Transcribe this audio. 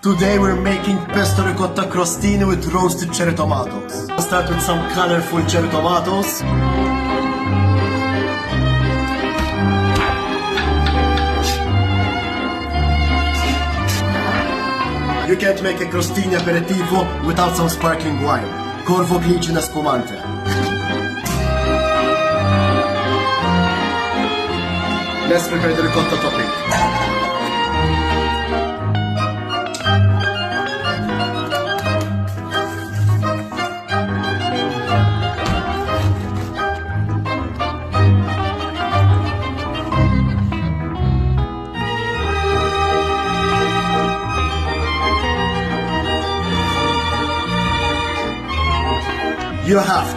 Today we're making pesto ricotta crostini with roasted cherry tomatoes. I'll start with some colorful cherry tomatoes. You can't make a crostini aperitivo without some sparkling wine. Corvo Glicina Spumante. Let's prepare the ricotta topping. You have